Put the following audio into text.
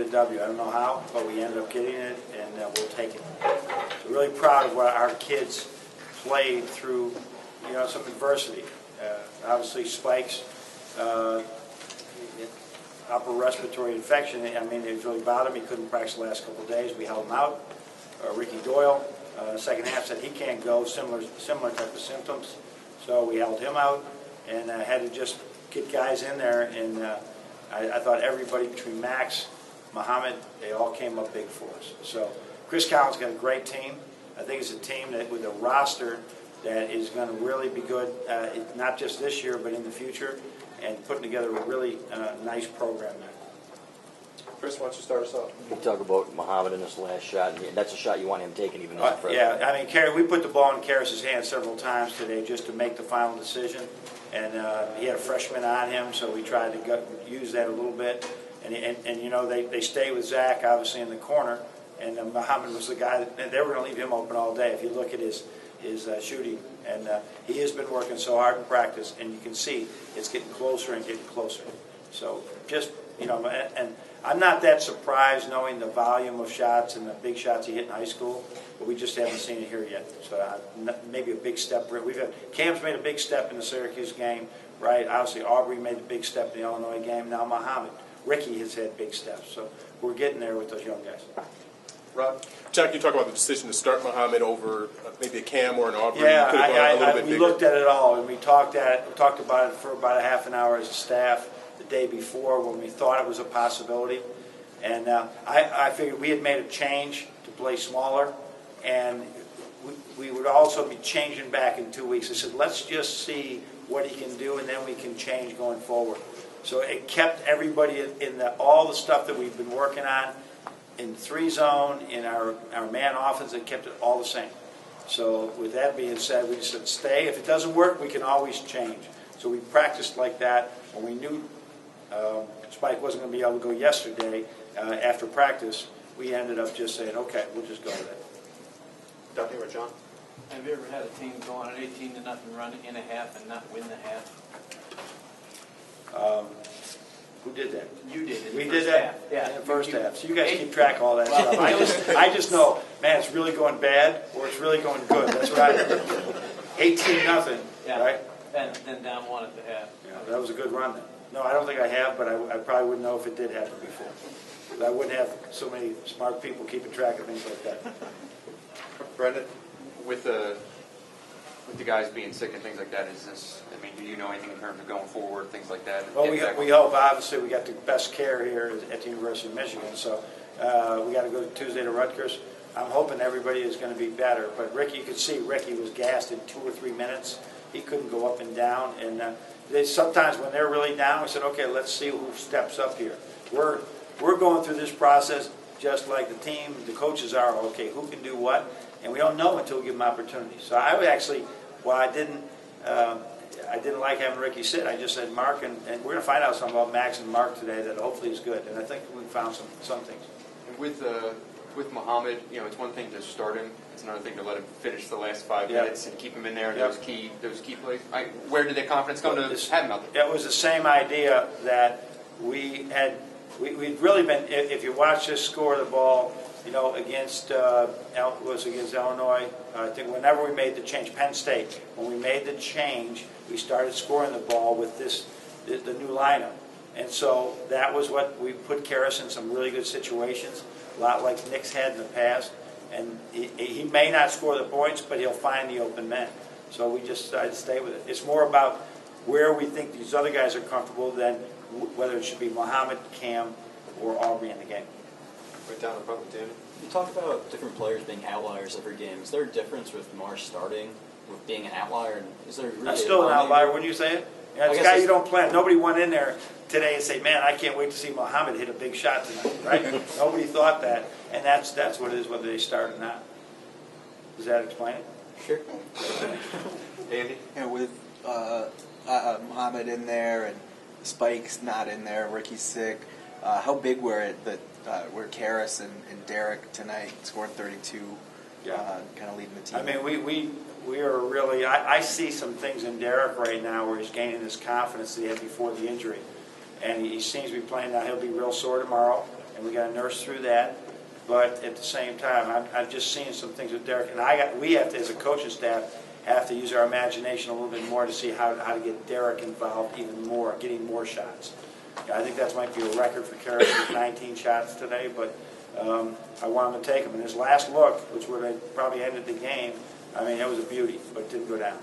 get a W. I don't know how, but we ended up getting it, and we'll take it. So really proud of what our kids played through, some adversity. Obviously, Spike's upper respiratory infection. I mean, it was really bothered him. He couldn't practice the last couple of days. We held him out. Ricky Doyle, second half, said he can't go. Similar type of symptoms. So we held him out and had to just get guys in there. And I thought everybody between Max, Muhammad, they all came up big for us. So Chris Collins got a great team. I think it's a team that with a roster that is going to really be good, not just this year, but in the future, and putting together a really nice program there. Chris, why don't you start us off? You talk about Muhammad in this last shot, and that's a shot you want him taking, even though it's freshman. Yeah, I mean, we put the ball in Karras' hands several times today just to make the final decision, and he had a freshman on him, so we tried to use that a little bit. And they stay with Zach, obviously, in the corner, and Muhammad was the guy that they were going to leave him open all day. If you look at his shooting, and he has been working so hard in practice, and you can see it's getting closer and getting closer. So just, and I'm not that surprised knowing the volume of shots and the big shots he hit in high school, but we just haven't seen it here yet. So maybe a big step. Cam's made a big step in the Syracuse game, right? Obviously, Aubrey made a big step in the Illinois game. Now Muhammad. Ricky has had big steps. So we're getting there with those young guys. Rob? Jack, you talk about the decision to start Muhammad over maybe a Cam or an Aubrey. Yeah, we looked at it all, and we talked about it for about a half an hour as a staff the day before when we thought it was a possibility. And I figured we had made a change to play smaller, and we would also be changing back in 2 weeks. I said, let's just see what he can do, and then we can change going forward. So it kept everybody in all the stuff that we've been working on, in 3-zone, in our man offense, it kept it all the same. So with that being said, we just said stay. If it doesn't work, we can always change. So we practiced like that. When we knew Spike wasn't going to be able to go yesterday after practice, we ended up just saying, okay, we'll just go with it. Duffy or John? Have you ever had a team go on an 18-0 run in a half and not win the half? Who did that? You did. We did that? Half. Yeah. In the first half. So you guys keep track of all that stuff. I just know, man, it's really going bad or it's really going good. That's what I do. 18-0, yeah. Right? And then down 1 at the half. Yeah, that was a good run then. No, I don't think I have, but I probably wouldn't know if it did happen before. I wouldn't have so many smart people keeping track of things like that. Brendan? With the guys being sick and things like that, do you know anything in terms of going forward, things like that? Well, we hope, obviously, we got the best care here at the University of Michigan, so we got to go Tuesday to Rutgers. I'm hoping everybody is going to be better, but Ricky, you could see Ricky was gassed in 2 or 3 minutes. He couldn't go up and down, and sometimes when they're really down, we said, okay, let's see who steps up here. We're going through this process just like the team, the coaches are, okay, who can do what, and we don't know until we give them opportunities. So I would actually, while I didn't like having Ricky sit, I just said Mark, and we're going to find out something about Max and Mark today that hopefully is good, and I think we found some things. And with Muhammad, it's one thing to start him, it's another thing to let him finish the last 5 minutes and keep him in there in those key plays. Where did the confidence come to have him out there? It was the same idea that we had. We'd really been. If you watch us score the ball, against Illinois. I think whenever we made the change, Penn State, when we made the change, we started scoring the ball with the new lineup. And so that was what we put Karras in some really good situations, a lot like Nick's had in the past. And he may not score the points, but he'll find the open man. So we just decided to stay with it. It's more about where we think these other guys are comfortable than whether it should be Muhammad, Cam, or Aubrey in the game. Right down the front with Danny. You talk about different players being outliers every game. Is there a difference with Marsh starting with being an outlier? And is there really still an outlier, wouldn't you say it? Yeah, it's a guy you don't plan. Nobody went in there today and say, man, I can't wait to see Muhammad hit a big shot tonight, right? Nobody thought that. And that's what it is, whether they start or not. Does that explain it? Sure. Andy? And with Muhammad in there and Spike's not in there, Ricky's sick, how big were it that were Karras and Derek tonight scored 32, kind of leading the team? I mean, we are really, I see some things in Derek right now where he's gaining this confidence that he had before the injury. And he seems to be playing now. He'll be real sore tomorrow, and we got to nurse through that. But at the same time, I've just seen some things with Derek, and we have to, as a coaching staff, have to use our imagination a little bit more to see how to get Derek involved even more, getting more shots. I think that might be a record for Karras with 19 shots today, but I want him to take them. And his last look, which would have probably ended the game, I mean, it was a beauty, but it didn't go down.